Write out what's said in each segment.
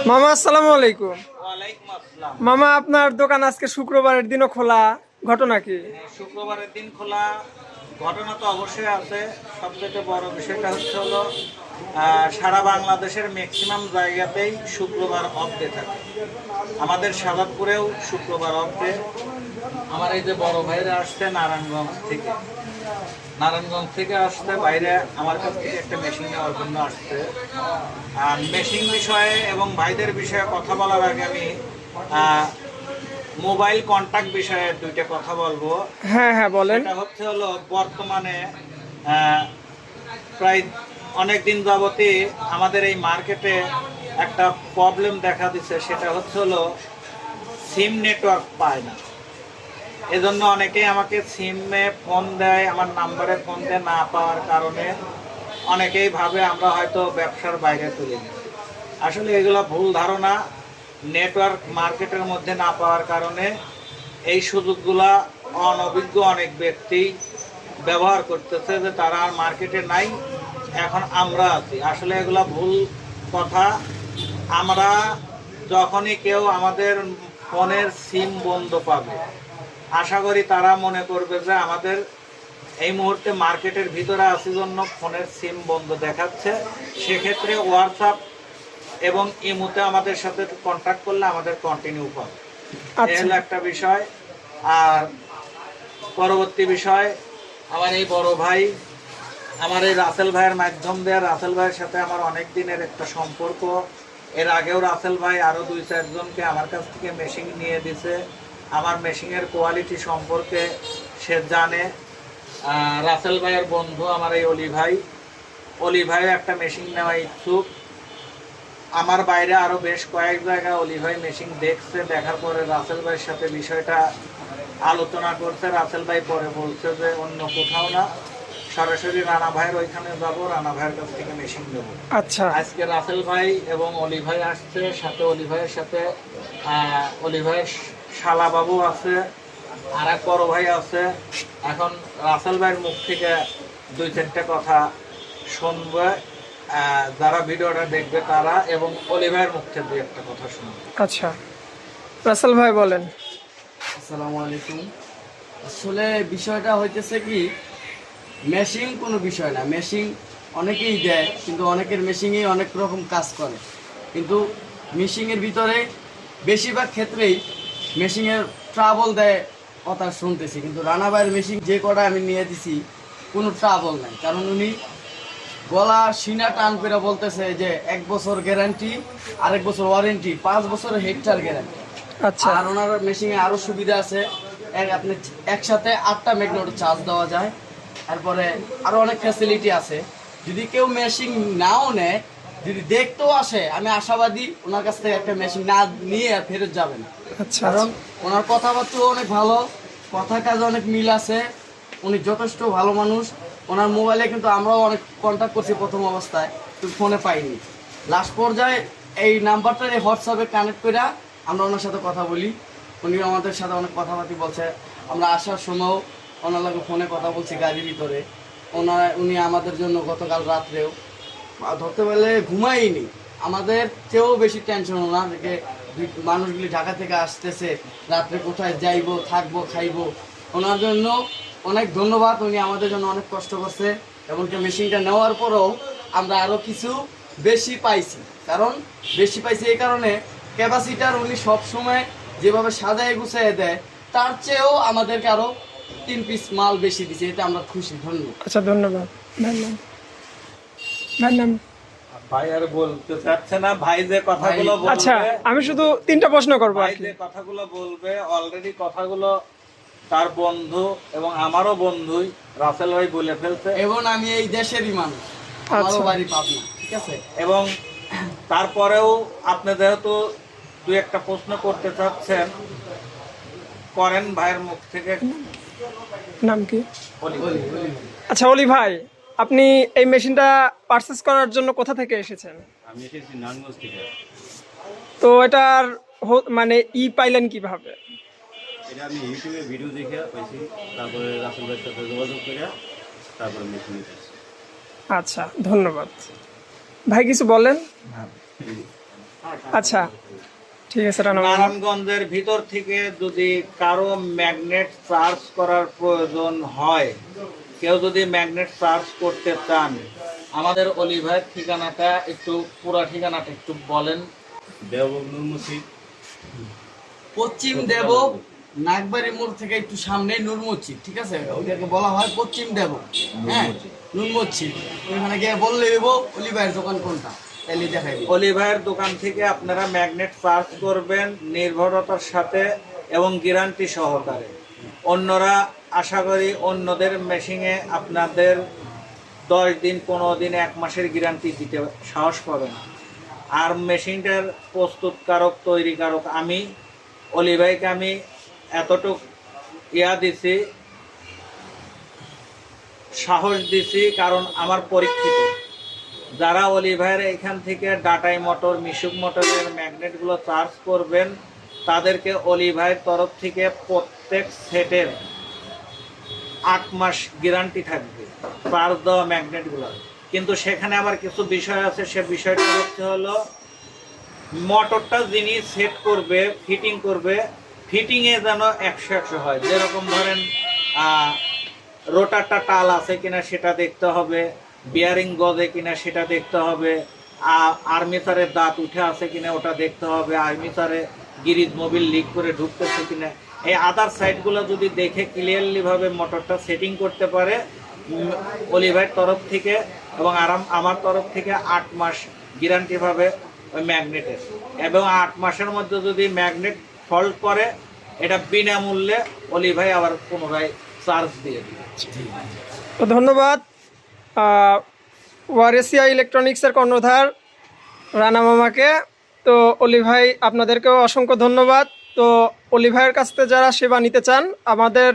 মামা আসসালামু আলাইকুম। ওয়ালাইকুম আসসালাম। মামা আপনার দোকান আজকে শুক্রবারের দিনও খোলা, ঘটনা কি? শুক্রবারের দিন খোলা, ঘটনা তো অবশ্যই আছে। সবচেয়ে বড় বিষয়টা হলো সারা বাংলাদেশের ম্যাক্সিমাম জায়গাতেই শুক্রবার অফ ডে থাকে। আমাদের সাজাদপুরেও শুক্রবার অফ ডে। আমার এই যে বড় ভাইরা আসছে নারায়ণগঞ্জ থেকে আসতে বাইরে আমার কাছ থেকে একটা মেশিন নেওয়ার জন্য আসছে। আর মেশিন বিষয়ে এবং ভাইদের বিষয়ে কথা বলার আগে আমি মোবাইল কন্টাক্ট বিষয়ে দুইটা কথা বলবো। হ্যাঁ হ্যাঁ বলেন। এটা হলো বর্তমানে প্রায় অনেক দিন যাবতই আমাদের এই মার্কেটে একটা প্রবলেম দেখা দিচ্ছে, সেটা হলো সিম নেটওয়ার্ক পায় না। এজন্য অনেকেই আমাকে সিমে ফোন দেয়, আমার নাম্বারে ফোন দেয় না পাওয়ার কারণে অনেকেই ভাবে আমরা হয়তো ব্যবসার বাইরে চলে গেছি। আসলে এগুলো ভুল ধারণা। নেটওয়ার্ক মার্কেটের মধ্যে না পাওয়ার কারণে এই সুযোগগুলা অনভিজ্ঞ অনেক ব্যক্তি ব্যবহার করতেছে, যে তারা আর মার্কেটে নাই, এখন আমরা আছি। আসলে এগুলা ভুল কথা। আমরা যখনই কেউ আমাদের ফোনের সিম বন্ধ পাবে, আশা করি তারা মনে করবে যে আমাদের এই মুহূর্তে মার্কেটের ভিতরে আছে জন্য ফোনের সিম বন্ধ দেখাচ্ছে। সেক্ষেত্রে হোয়াটসঅ্যাপ এবং ইমোতে আমাদের সাথে কন্ট্যাক্ট করলে আমাদের কন্টিনিউ পাবে। এই হলো একটা বিষয়। আর পরবর্তী বিষয়, আমার এই বড় ভাই, আমার এই রাসেল ভাইয়ের মাধ্যম দিয়ে, রাসেল ভাইয়ের সাথে আমার অনেক দিনের একটা সম্পর্ক। এর আগেও রাসেল ভাই আরও 2-4 জনকে আমার কাছ থেকে মেশিন নিয়ে দিছে। আমার মেশিনের কোয়ালিটি সম্পর্কে সে জানে। রাসেল ভাইয়ের বন্ধু আমার এই অলি ভাই একটা মেশিন নেওয়া ইচ্ছুক। আমার বাইরে আরও বেশ কয়েক জায়গায় অলি ভাই মেশিন দেখছে, দেখার পরে রাসেল ভাইয়ের সাথে বিষয়টা আলোচনা করছে। রাসেল ভাই পরে বলছে যে অন্য কোথাও না, সরাসরি রানা ভাইয়ের ওইখানে যাবো, রানা ভাইয়ের কাছ থেকে মেশিন নেবো। আচ্ছা, আজকে রাসেল ভাই এবং অলি ভাই আসছে, সাথে অলি ভাইয়ের সাথে অলি ভাইয়ের শালাবাবু আছে, আর এক বড় ভাই আছে। এখন রাসেল ভাইয়ের মুখ থেকে 2-4টা কথা শুনবে যারা ভিডিওটা দেখবে তারা, এবং অলি ভাইয়ের মুখ থেকে 2-একটা কথা শুনবে। আচ্ছা রাসেল ভাই বলেন। আসসালামু আলাইকুম। আসলে বিষয়টা হইতেছে কি, মেশিন কোনো বিষয় না। মেশিন অনেকেই দেয়, কিন্তু অনেকের মেশিনেই অনেক রকম কাজ করে। কিন্তু মেশিনের ভিতরে বেশিরভাগ ক্ষেত্রেই মেশিনের ট্রাবল দেয় কথা শুনতেছি, কিন্তু রানাবাইয়ের মেশিন যে কটা আমি নিয়ে দিছি কোনো ট্রাবল নাই। কারণ উনি গলা সিনা টান করে বলতেছে যে 1 বছর গ্যারান্টি, আরেক বছর ওয়ারেন্টি, 5 বছরের হেক্টর গ্যারান্টি। আচ্ছা, আর ওনার মেশিনে আরও সুবিধা আছে। আপনি একসাথে 8টা ম্যাগনেট চার্জ দেওয়া যায়। তারপরে আরও অনেক ফ্যাসিলিটি আছে। যদি কেউ মেশিন নাও নেয়, যদি দেখতেও আসে, আমি আশাবাদী ওনার কাছ থেকে একটা মেশিন না নিয়ে আর ফেরত যাবে না। আচ্ছা, কারণ ওনার কথাবার্তাও অনেক ভালো, কথা কাজে অনেক মিল আছে। উনি যথেষ্ট ভালো মানুষ। ওনার মোবাইলে কিন্তু আমরাও অনেক কন্ট্যাক্ট করছি প্রথম অবস্থায়, কিন্তু ফোনে পাইনি। লাস্ট পর্যায়ে এই নাম্বারটা এই হোয়াটসঅ্যাপে কানেক্ট করে আমরা ওনার সাথে কথা বলি। উনি আমাদের সাথে অনেক কথাবার্তা বলছে। আমরা আসার সময়ও ওনার লাগে ফোনে কথা বলছি গাড়ির ভিতরে। উনি আমাদের জন্য গতকাল রাত্রেও ধরতে পারলে ঘুমাইনি। আমাদের চেয়েও বেশি টেনশন ওনার, যে মানুষগুলি ঢাকা থেকে আসতেছে, রাত্রে কোথায় যাইবো, থাকবো, খাইবো। ওনার জন্য অনেক ধন্যবাদ। উনি আমাদের জন্য অনেক কষ্ট করছে, এমনকি মেশিনটা নেওয়ার পরেও আমরা আরও কিছু বেশি পাইছি। কারণ বেশি পাইছি এই কারণে, ক্যাপাসিটার উনি সবসময় যেভাবে সাজায় গুছিয়ে দেয়, তার চেয়েও আমাদেরকে আরও 3 পিস মাল বেশি দিচ্ছে। এটা আমরা খুশি। ধন্যবাদ। আচ্ছা ধন্যবাদ। ধন্যবাদ। ভাই আর বলতে চাচ্ছে না, ভাই যে কথাগুলো বলবে। আচ্ছা আমি শুধু 3টা প্রশ্ন করবো। ভাই যে কথাগুলো বলবে, অলরেডি কথাগুলো তার বন্ধু এবং আমারও বন্ধুই রাসেল ভাই বলে ফেলছে। এবং আমি এই দেশেরই মানুষ, আমারও বাড়ি পাবনা, ঠিক আছে। এবং তারপরেও আপনি যেহেতু 2-একটা প্রশ্ন করতে চাচ্ছেন, করেন ভাইয়ের মুখ থেকে। নাম কি? অলি। আচ্ছা অলি ভাই, আপনি এই মেশিনটা পারচেস করার জন্য কোথা থেকে এসেছেন? আমি এসেছি নারায়ণগঞ্জ থেকে। তো এটার মানে পাইলেন কিভাবে? এটা আমি ইউটিউবে ভিডিও দেখে পাইছি, তারপরে রাসেল ভাইয়ের সাথে যোগাযোগ করে তারপরে মেশিন নিতেছি। আচ্ছা ধন্যবাদ ভাই, কিছু বলেন। আচ্ছা ঠিক আছে রানা মামা। নারায়ণগঞ্জের ভিতর থেকে যদি কারো ম্যাগনেট চার্জ করার প্রয়োজন হয়, কেউ যদি ম্যাগনেট চার্জ করতে চান, আমাদের অলি ভাইয়ের ঠিকানাটা একটু, পুরা ঠিকানাটা একটু বলেন। দেওবন্দ নূর মসজিদ, পশ্চিম দেব নাগবাড়ি মোড় থেকে একটু সামনে নূর মসজিদ, ঠিক আছে, ওইটাকে বলা হয় পশ্চিম দেব। হ্যাঁ, নূর মসজিদ, ওইখানে গিয়ে বললে অলি ভাইয়ের দোকান কোনটা, তাহলে দেখাই দিই। অলি ভাইয়ের দোকান থেকে আপনারা ম্যাগনেট চার্জ করবেন নির্ভরতার সাথে এবং গ্যারান্টি সহকারে। অন্যরা আশা করি অন্যদের মেশিনে আপনাদের 10 দিন 15 দিন 1 মাসের গ্যারান্টি দিতে সাহস পাবে না। আর মেশিনটার প্রস্তুতকারক তৈরিকারক আমি অলি ভাইকে আমি এতটুক দিছি, সাহস দিছি, কারণ আমার পরীক্ষিত যারা অলি ভাইয়ের এখান থেকে ডাটাই মোটর, মিশুক মোটরের ম্যাগনেটগুলো চার্জ করবেন, তাদেরকে অলি ভাইয়ের তরফ থেকে প্রত্যেক সেটের 8 মাস গ্যারান্টি থাকবে চার্জ দেওয়া ম্যাগনেটগুলো। কিন্তু সেখানে আবার কিছু বিষয় আছে, সে বিষয়টা হলো মোটরটা যিনি সেট করবে, ফিটিং করবে, ফিটিংয়ে যেন 100 হয়। যেরকম ধরেন রোটারটা টাল আছে কিনা সেটা দেখতে হবে, বিয়ারিং গজে কিনা সেটা দেখতে হবে, আর্মিচারের দাঁত উঠে আছে কিনা ওটা দেখতে হবে, আর্মিচারে গিরিজ মোবিল লিক করে ঢুকতেছে কিনা, এই আদার সাইডগুলো যদি দেখে ক্লিয়ারলিভাবে মোটরটা সেটিং করতে পারে, অলি ভাইয়ের তরফ থেকে এবং আমার তরফ থেকে 8 মাস গ্যারান্টি পাবে ওই ম্যাগনেটের। এবং 8 মাসের মধ্যে যদি ম্যাগনেট ফল্ট করে, এটা বিনামূল্যে অলি ভাই আবার পুনরায় চার্জ দিয়ে দিবে। তো ধন্যবাদ ওয়ারেসিয়া ইলেকট্রনিক্সের কর্ণধার রানা মামাকে। তো অলি ভাই আপনাদেরকেও অসংখ্য ধন্যবাদ। তো অলি ভাইয়ের কাছ থেকে যারা সেবা নিতে চান, আমাদের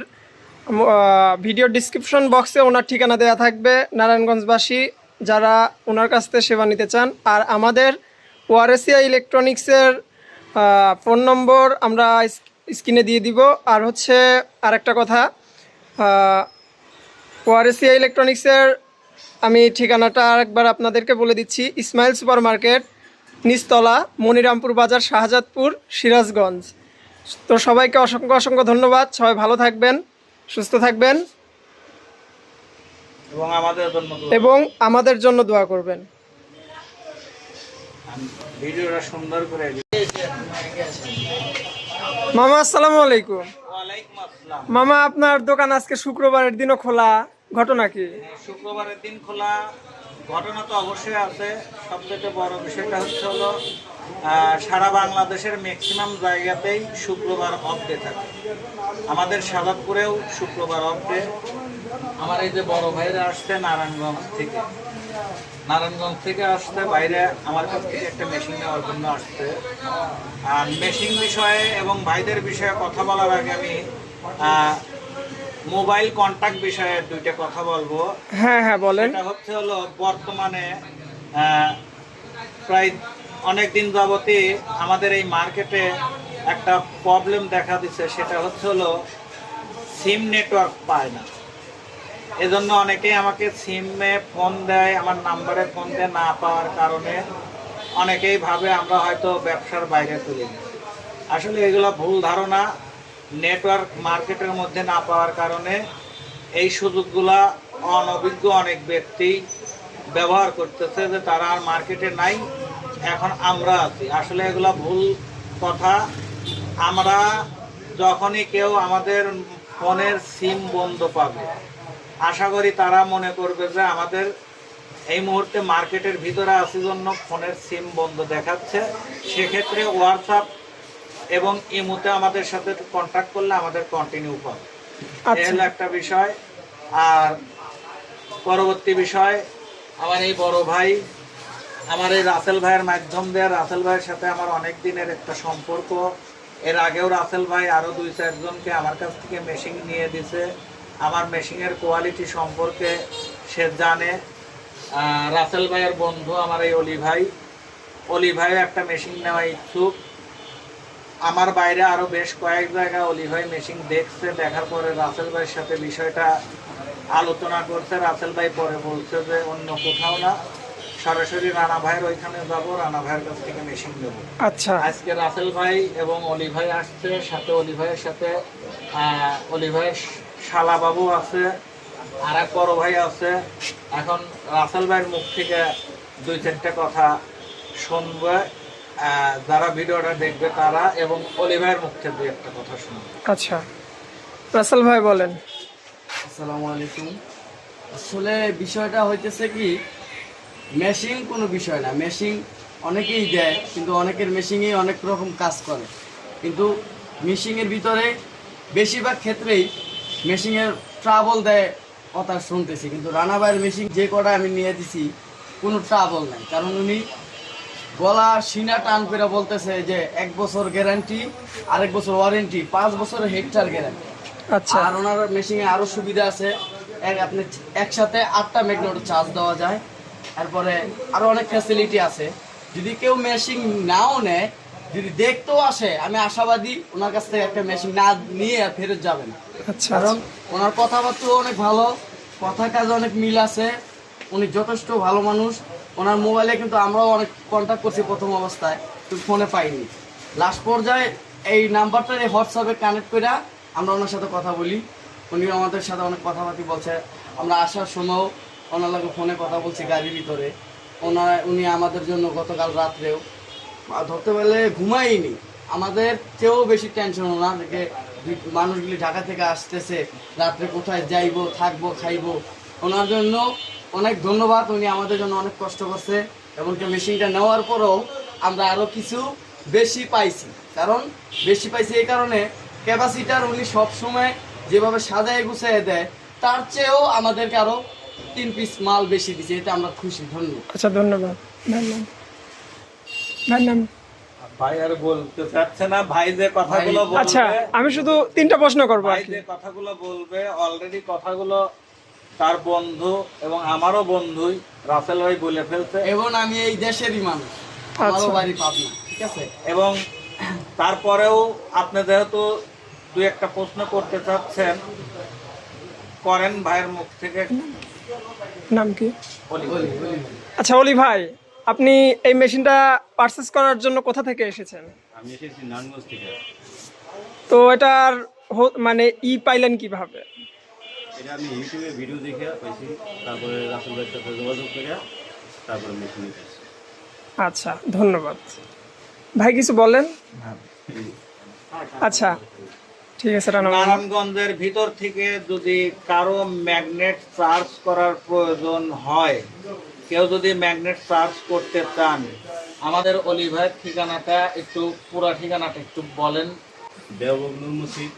ভিডিও ডিসক্রিপশন বক্সে ওনার ঠিকানা দেওয়া থাকবে। নারায়ণগঞ্জবাসী যারা ওনার কাছ থেকে সেবা নিতে চান, আর আমাদের ওয়ারেসিয়া ইলেকট্রনিক্সের ফোন নম্বর আমরা স্ক্রিনে দিয়ে দিব। আর হচ্ছে আরেকটা কথা, ওয়ারেসিয়া ইলেকট্রনিক্সের আমি ঠিকানাটা আরেকবার আপনাদেরকে বলে দিচ্ছি। ইসমাইল সুপার মার্কেট, নিচতলা, মনিরামপুর বাজার, শাহজাদপুর, সিরাজগঞ্জ। তো সবাইকে অসংখ্য অসংখ্য ধন্যবাদ। সবাই ভালো থাকবেন, সুস্থ থাকবেন এবং আমাদের জন্য দোয়া করবেন। ভিডিওটা সুন্দর করে। মামা আসসালামু আলাইকুম। ওয়ালাইকুম আসসালাম। মামা আপনার দোকান আজকে শুক্রবারের দিনও খোলা, ঘটনা কি? শুক্রবারের দিন খোলা, ঘটনা তো অবশ্যই আছে। সবচেয়ে বড় বিষয়টা হলো সারা বাংলাদেশের ম্যাক্সিমাম জায়গাতেই শুক্রবার অফ ডে থাকে। আমাদের শাহজাদপুরেও শুক্রবার অফ ডে। আমার এই যে বড় ভাইরা আসছে নারায়ণগঞ্জ থেকে আসতে, বাইরে আমার কাছ থেকে একটা মেশিন নেওয়ার জন্য আসছে। আর মেশিন বিষয়ে এবং ভাইদের বিষয়ে কথা বলার আগে আমি মোবাইল কন্ট্যাক্ট বিষয়ে 2টা কথা বলবো। হ্যাঁ হ্যাঁ বলেন। এটা হলো বর্তমানে প্রায় অনেক দিন যাবতই আমাদের এই মার্কেটে একটা প্রবলেম দেখা দিচ্ছে, সেটা হলো সিম নেটওয়ার্ক পায় না। এজন্য অনেকেই আমাকে সিমে ফোন দেয়, আমার নাম্বারে ফোন দেয়, না পাওয়ার কারণে অনেকেই ভাবে আমরা হয়তো ব্যবসার বাইরে চলে যাই। আসলে এগুলো ভুল ধারণা। নেটওয়ার্ক মার্কেটের মধ্যে না পাওয়ার কারণে এই সুযোগগুলা অনভিজ্ঞ অনেক ব্যক্তি ব্যবহার করতেছে, যে তারা আর মার্কেটে নাই, এখন আমরা আছি। আসলে এগুলা ভুল কথা। আমরা যখনই কেউ আমাদের ফোনের সিম বন্ধ পাবে, আশা করি তারা মনে করবে যে আমাদের এই মুহূর্তে মার্কেটের ভিতরে আসি জন্য ফোনের সিম বন্ধ দেখাচ্ছে। সেক্ষেত্রে হোয়াটসঅ্যাপ এবং ইমোতে আমাদের সাথে কন্ট্যাক্ট করলে আমাদের কন্টিনিউ পাবে। এই হলো একটা বিষয়। আর পরবর্তী বিষয়, আমার এই বড় ভাই, আমার এই রাসেল ভাইয়ের মাধ্যম দিয়ে, রাসেল ভাইয়ের সাথে আমার অনেক দিনের একটা সম্পর্ক। এর আগেও রাসেল ভাই আরও 2-4 জনকে আমার কাছ থেকে মেশিন নিয়ে দিছে। আমার মেশিনের কোয়ালিটি সম্পর্কে সে জানে। রাসেল ভাইয়ের বন্ধু আমার এই অলি ভাইও একটা মেশিন নেওয়া ইচ্ছুক। আমার বাইরে আরও বেশ কয়েক জায়গায় অলি ভাই মেশিন দেখছে, দেখার পরে রাসেল ভাইয়ের সাথে বিষয়টা আলোচনা করছে। রাসেল ভাই পরে বলছে যে অন্য কোথাও না, সরাসরি রানা ভাইয়ের ওইখানে যাবো, রানা ভাইয়ের কাছ থেকে মেশিন নেবো। আচ্ছা আজকে রাসেল ভাই এবং অলি ভাই আসছে, সাথে অলি ভাইয়ের সাথে অলি ভাইয়ের শালা বাবু আছে, আর এক বড় ভাই আছে। এখন রাসেল ভাইয়ের মুখ থেকে 2-4টা কথা শুনবে, যারা ভিডিওটা দেখবে তারা, এবং অলি ভাইয়ের মুখ থেকে 2-একটা কথা শুনবে। আচ্ছা রাসেল ভাই বলেন। আসসালামু আলাইকুম। আসলে বিষয়টা হইতেছে কি, মেশিন কোনো বিষয় না। মেশিন অনেকেই দেয়, কিন্তু অনেকের মেশিনই অনেক রকম কাজ করে। কিন্তু মেশিনের ভিতরে বেশিরভাগ ক্ষেত্রেই মেশিনের ট্রাবল দেয় কথা শুনতেছি, কিন্তু রানা ভাইয়ের মেশিন যে কটা আমি নিয়ে দিছি কোনো ট্রাবল নাই। কারণ উনি গলা সিনা টান করে বলতেছে যে 1 বছর গ্যারান্টি, আরেক বছর ওয়ারেন্টি, 5 বছরের হেক্টর গ্যারান্টি। আচ্ছা আর ওনার মেশিনে আরো সুবিধা আছে, আপনি একসাথে 8টা ম্যাগনেট চার্জ দেওয়া যায়। তারপরে আরো অনেক ফ্যাসিলিটি আছে। যদি কেউ মেশিন নাও নেয়, যদি দেখতেও আসে, আমি আশাবাদী ওনার কাছ থেকে একটা মেশিন না নিয়ে আর ফেরত যাবে না। আচ্ছা কারণ ওনার কথাবার্তা অনেক ভালো, কথা কাজে অনেক মিল আছে। উনি যথেষ্ট ভালো মানুষ। ওনার মোবাইলে কিন্তু আমরাও অনেক কন্ট্যাক্ট করছি প্রথম অবস্থায়, কিন্তু ফোনে পাইনি। লাস্ট পর্যায়ে এই নাম্বারটা এই হোয়াটসঅ্যাপে কানেক্ট করে আমরা ওনার সাথে কথা বলি। উনি আমাদের সাথে অনেক কথাবার্তা বলছে। আমরা আসার সময়ও ওনার লাগে ফোনে কথা বলছি গাড়ির ভিতরে। উনি আমাদের জন্য গতকাল রাত্রেও ধরতে পারলে ঘুমাইনি। আমাদের চেয়েও বেশি টেনশন ওনার যে মানুষগুলি ঢাকা থেকে আসতেছে, রাত্রে কোথায় যাইবো, থাকবো, খাইবো। ওনার জন্য অনেক ধন্যবাদ। উনি আমাদের জন্য অনেক কষ্ট করছে, এমনকি মেশিনটা নেওয়ার পরেও আমরা আরও কিছু বেশি পাইছি। কারণ বেশি পাইছি এই কারণে, ক্যাপাসিটার উনি সবসময় যেভাবে সাজায় গুছিয়ে দেয়, তার চেয়েও আমাদেরকে আরও 3 পিস মাল বেশি দিচ্ছে। এতে আমরা খুশি। ধন্যবাদ। আচ্ছা ধন্যবাদ। ভাইয়ের নাম? ভাই আর বলতে চাচ্ছে না, ভাই যে কথাগুলো বলবে, আচ্ছা আমি শুধু 3টা প্রশ্ন করবো ভাই আর কি। যে কথাগুলো বলবে অলরেডি কথাগুলো তার বন্ধু এবং আমারও বন্ধুই রাসেল ভাই বলে ফেলছে, এবং আমি এই দেশেরই মানুষ, আমারও আচ্ছা। বাড়ি পাবনা, ঠিক আছে। এবং তারপরেও আপনি যেহেতু 2-একটা প্রশ্ন করতে চাচ্ছেন, করেন ভাইয়ের মুখ থেকে। নাম কি? বলি বলি বলি আচ্ছা অলি ভাই, আপনি এই মেশিনটা পারচেস করার জন্য কোথা থেকে এসেছেন? আমি এসেছি নারায়ণগঞ্জ থেকে। তো এটার মানে পাইলেন কিভাবে? এটা আমি ইউটিউবে ভিডিও দেখে পাইছি, তারপরে রাসেল ভাইয়ের সাথে যোগাযোগ করে তারপরে মেশিন নিতে আসছি। আচ্ছা ধন্যবাদ। ভাই কিছু বলেন? আচ্ছা ঠিক আছে রানা ভাই। নারায়ণগঞ্জের ভিতর থেকে যদি কারো ম্যাগনেট চার্জ করার প্রয়োজন হয়, কেউ যদি ম্যাগনেট চার্জ করতে চান, আমাদের অলি ভাইয়ের ঠিকানাটা একটু, পুরো ঠিকানাটা একটু বলেন। দেওবগ্নুর মসজিদ,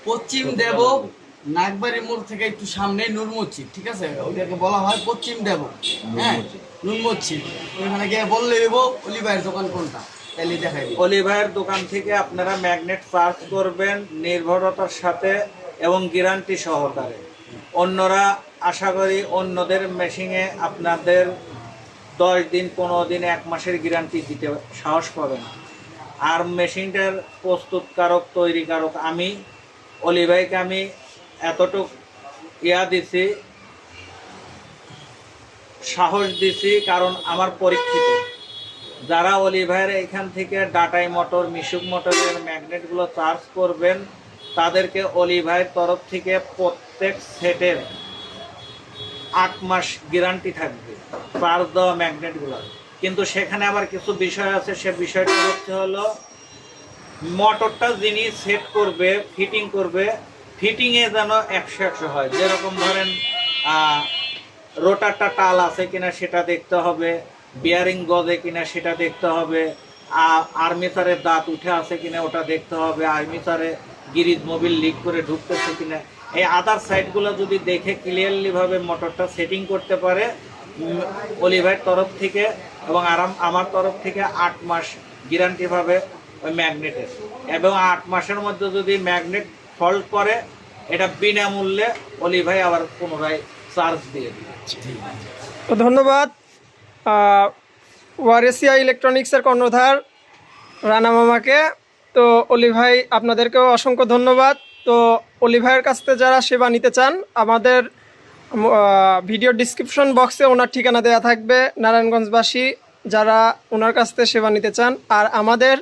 পশ্চিম দেব নাগবাড়ি মোড় থেকে একটু সামনে নূর মসজিদ, ঠিক আছে। ওটাকে বলা হয় পশ্চিম দেব, হ্যাঁ, নূর মসজিদ। ওখানে গিয়ে বললে দেবো অলি ভাইয়ের দোকান কোনটা, তাহলে দেখাই দিই। অলি ভাইয়ের দোকান থেকে আপনারা ম্যাগনেট চার্জ করবেন নির্ভরতার সাথে এবং গ্যারান্টি সহকারে। অন্যরা আশা করি অন্যদের মেশিনে আপনাদের 10 দিন, 15 দিন, 1 মাসের গ্যারান্টি দিতে সাহস পাবেন। আর মেশিনটার প্রস্তুতকারক, তৈরিকারক আমি, অলি ভাইকে আমি এতটুক দিছি, সাহস দিছি, কারণ আমার পরীক্ষিত যারা অলি ভাইয়ের এখান থেকে ডাটাই মোটর, মিশুক মোটরের ম্যাগনেটগুলো চার্জ করবেন, তাদেরকে অলি ভাইয়ের তরফ থেকে প্রত্যেক সেটের 8 মাস গ্যারান্টি থাকবে চার্জ দেওয়া ম্যাগনেটগুলো। কিন্তু সেখানে আবার কিছু বিষয় আছে, সে বিষয়টা হলো মোটরটা যিনি সেট করবে, ফিটিং করবে, ফিটিংয়ে যেন 100-100 হয়। যেরকম ধরেন রোটারটা টাল আছে কিনা সেটা দেখতে হবে, বিয়ারিং গজে কিনা সেটা দেখতে হবে, আর্মিচারের দাঁত উঠে আছে কিনা ওটা দেখতে হবে, আর্মিচারে গিরিজ মোবিল লিক করে ঢুকতেছে কিনা, এই আদার সাইডগুলো যদি দেখে ক্লিয়ারলিভাবে মোটরটা সেটিং করতে পারে, অলি ভাইয়ের তরফ থেকে এবং আমার তরফ থেকে 8 মাস গ্যারান্টি পাবে ওই ম্যাগনেটের। এবং 8 মাসের মধ্যে যদি ম্যাগনেট ফল্ট করে, এটা বিনামূল্যে অলি ভাই আবার পুনরায় চার্জ দিয়ে দিবে। তো ধন্যবাদ ওয়ারেসিয়া ইলেকট্রনিক্সের কর্ণধার রানা মামাকে। তো অলি ভাই আপনাদেরকেও অসংখ্য ধন্যবাদ। তো অলি ভাইয়ের কাছ থেকে যারা সেবা নিতে চান, আমাদের ভিডিও ডিসক্রিপশন বক্সে ওনার ঠিকানা দেওয়া থাকবে। নারায়ণগঞ্জবাসী যারা ওনার কাছ থেকে সেবা নিতে চান, আর আমাদের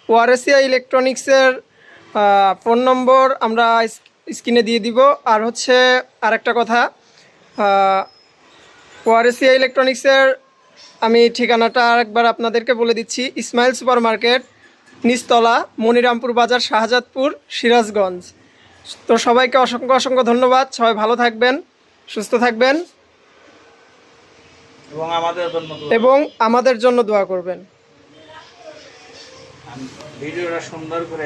ওয়ারেসিয়া ইলেকট্রনিক্সের ফোন নম্বর আমরা স্ক্রিনে দিয়ে দিব। আর হচ্ছে আরেকটা কথা, ওয়ারেসিয়া ইলেকট্রনিক্সের আমি ঠিকানাটা আরেকবার আপনাদেরকে বলে দিচ্ছি। ইসমাইল সুপার মার্কেট, নিচতলা, মনিরামপুর বাজার, শাহজাদপুর, সিরাজগঞ্জ। তো সবাইকে অসংখ্য অসংখ্য ধন্যবাদ। সবাই ভালো থাকবেন, সুস্থ থাকবেন এবং আমাদের জন্য দোয়া করবেন। ভিডিওটা সুন্দর করে